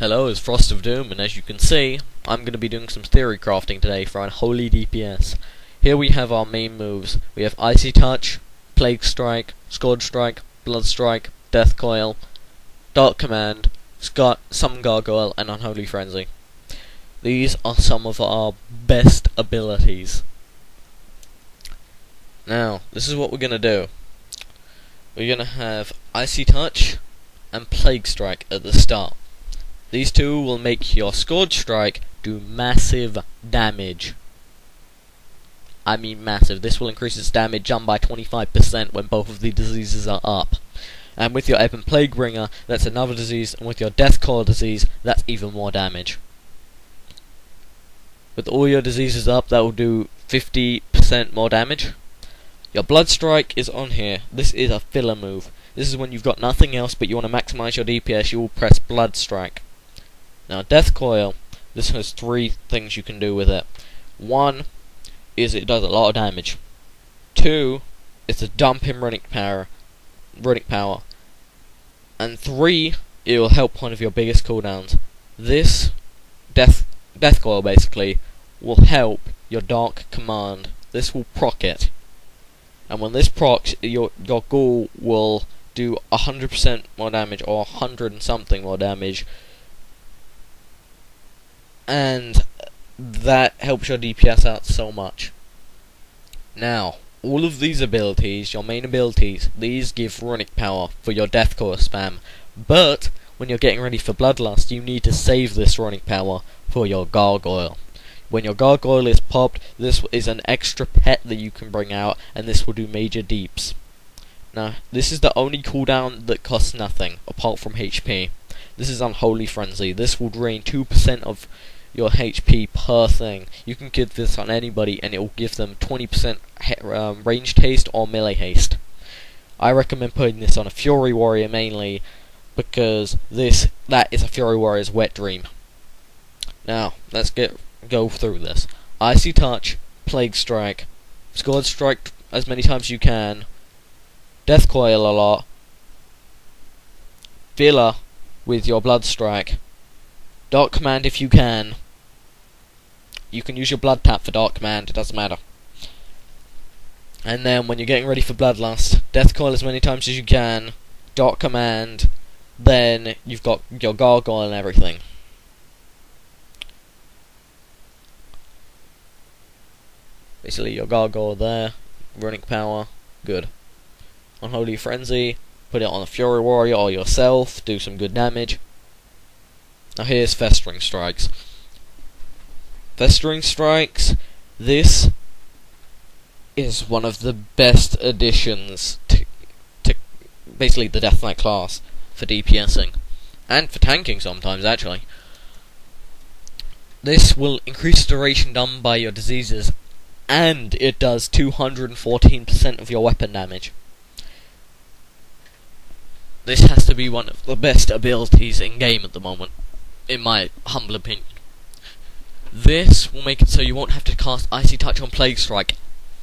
Hello, it's MrFrostofdoom, and as you can see, I'm going to be doing some theory crafting today for Unholy DPS. Here we have our main moves. We have Icy Touch, Plague Strike, Scourge Strike, Blood Strike, Death Coil, Dark Command, Summon Gargoyle, and Unholy Frenzy. These are some of our best abilities. Now, this is what we're going to do. We're going to have Icy Touch and Plague Strike at the start. These two will make your Scourge Strike do massive damage. I mean massive. This will increase its damage jump by 25% when both of the diseases are up. And with your Ebon Plague Bringer, that's another disease, and with your Death Coil disease, that's even more damage. With all your diseases up, that will do 50% more damage. Your Blood Strike is on here. This is a filler move. This is when you've got nothing else but you want to maximize your DPS, you will press Blood Strike. Now, Death Coil, this has three things you can do with it. One is it does a lot of damage. Two, it's a dump in runic power. And three, it will help one of your biggest cooldowns. This Death Coil basically will help your Dark Command. This will proc it. And when this procs, your ghoul will do 100% more damage, or 100 and something more damage. And that helps your DPS out so much. Now, all of these abilities, your main abilities, these give runic power for your Death Coil spam. But when you're getting ready for Bloodlust, you need to save this runic power for your Gargoyle. When your Gargoyle is popped, this is an extra pet that you can bring out, and this will do major deeps. Now, this is the only cooldown that costs nothing, apart from HP. This is Unholy Frenzy. This will drain 2% of your HP per thing. You can give this on anybody, and it will give them 20% ranged haste or melee haste. I recommend putting this on a Fury Warrior mainly, because that is a Fury Warrior's wet dream. Now, let's go through this. Icy Touch, Plague Strike, Scourge Strike as many times as you can, Death Coil a lot, Filler with your Blood Strike, Dark Command if you can. You can use your Blood Tap for Dark Command, it doesn't matter. And then when you're getting ready for Bloodlust, Death Coil as many times as you can, Dark Command, then you've got your Gargoyle and everything. Basically your Gargoyle there, runic power, good. Unholy Frenzy, put it on a Fury Warrior or yourself, do some good damage. Now here's Festering Strikes. Festering Strikes, this is one of the best additions to basically the Death Knight class for DPSing. And for tanking sometimes, actually. This will increase the duration done by your diseases, and it does 214% of your weapon damage. This has to be one of the best abilities in game at the moment, in my humble opinion. This will make it so you won't have to cast Icy Touch on Plague Strike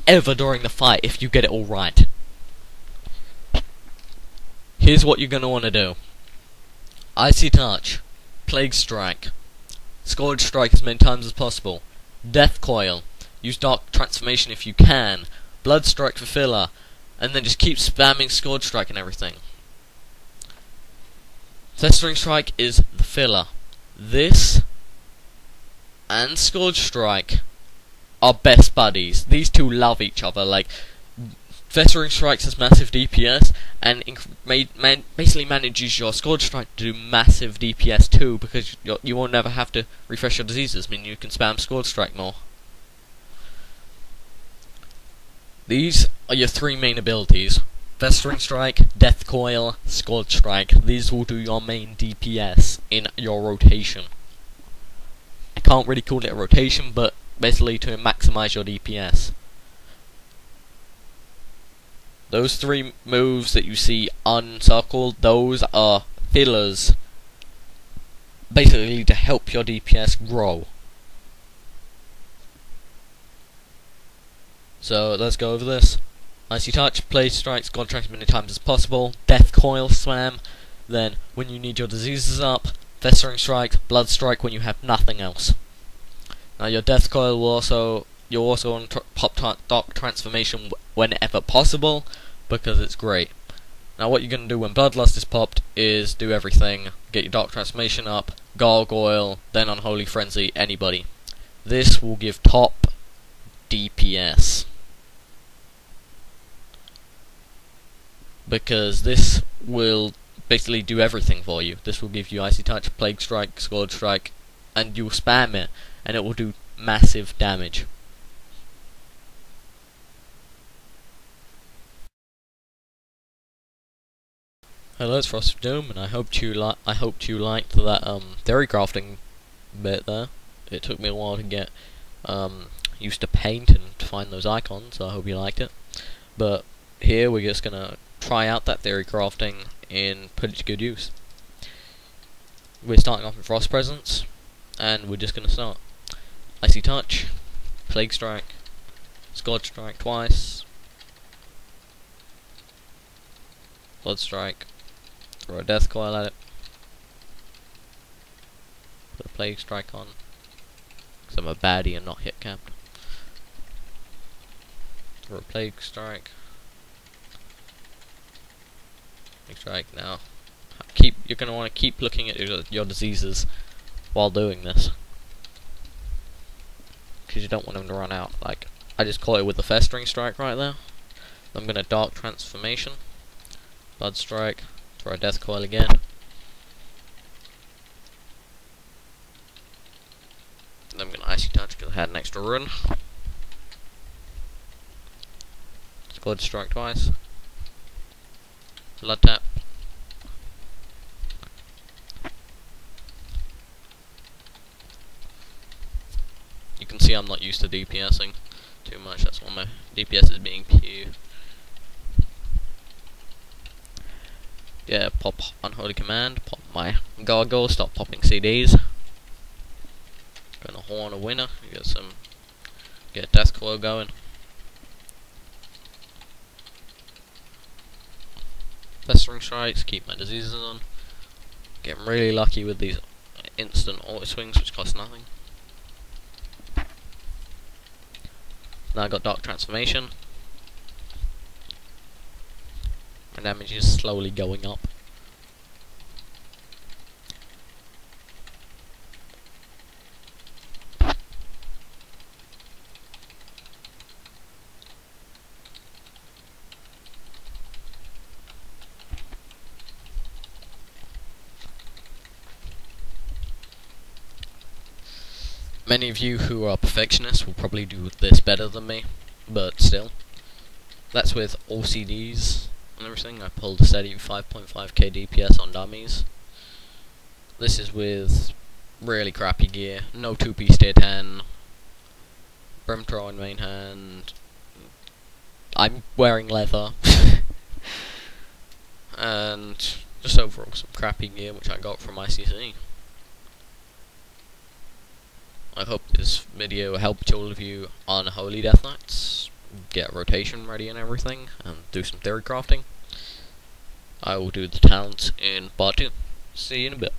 ever during the fight if you get it all right. Here's what you're going to want to do. Icy Touch, Plague Strike, Scourge Strike as many times as possible, Death Coil, use Dark Transformation if you can, Blood Strike for filler, and then just keep spamming Scourge Strike and everything. Festering Strike is the filler. This and Scourge Strike are best buddies. These two love each other. Like, Festering Strike has massive DPS, and basically manages your Scourge Strike to do massive DPS too, because you won't never have to refresh your diseases. I mean, you can spam Scourge Strike more. These are your three main abilities. Festering Strike, Death Coil, Scourge Strike. These will do your main DPS in your rotation. I can't really call it a rotation, but basically to maximize your DPS. Those three moves that you see uncircled, those are fillers, basically to help your DPS grow. So let's go over this. Icy Touch, Plague Strike, Scourge Strike as many times as possible, Death Coil spam, then when you need your diseases up, Festering Strike, Blood Strike when you have nothing else. Now your Death Coil will also, you'll also want to pop Dark Transformation whenever possible, because it's great. Now what you're going to do when Bloodlust is popped is do everything. Get your Dark Transformation up, Gargoyle, then Unholy Frenzy, anybody. This will give top DPS. Because this will basically do everything for you. This will give you Icy Touch, Plague Strike, Scourge Strike, and you'll spam it, and it will do massive damage. Hello, it's MrFrostofdoom, and I hoped you liked that theory crafting bit there. It took me a while to get used to paint and to find those icons, so I hope you liked it. But here we're just gonna try out that theory crafting and put it to good use. We're starting off with Frost Presence, and we're just gonna start. Icy Touch, Plague Strike, Scourge Strike twice, Blood Strike, throw a Death Coil at it, put a Plague Strike on, because I'm a baddie and not hit capped. Throw a Plague Strike, Plague Strike. Now, you're going to want to keep looking at your diseases while doing this, because you don't want them to run out. Like, I just caught it with the Festering Strike right there. I'm going to Dark Transformation, Blood Strike, throw a Death Coil again. Then I'm going to Icy Touch because I had an extra run. Scourge Strike twice. Blood Tap. You can see I'm not used to DPSing too much, that's why my DPS is being pew. Yeah, pop Unholy Command, pop my Gargoyle, stop popping CDs. Gonna horn a winner, get Death Coil going. Festering Strikes, keep my diseases on. Getting really lucky with these instant auto swings which cost nothing. Now I got Dark Transformation. My damage is slowly going up. Many of you who are perfectionists will probably do this better than me, but still. That's with all CDs and everything. I pulled a steady 5.5k DPS on dummies. This is with really crappy gear. No 2-piece tier 10. Brimthrower in main hand. I'm wearing leather. And just overall some crappy gear which I got from ICC. I hope this video helped all of you on Holy Death Knights get rotation ready and everything, and do some theory crafting. I will do the talents in part 2. See you in a bit.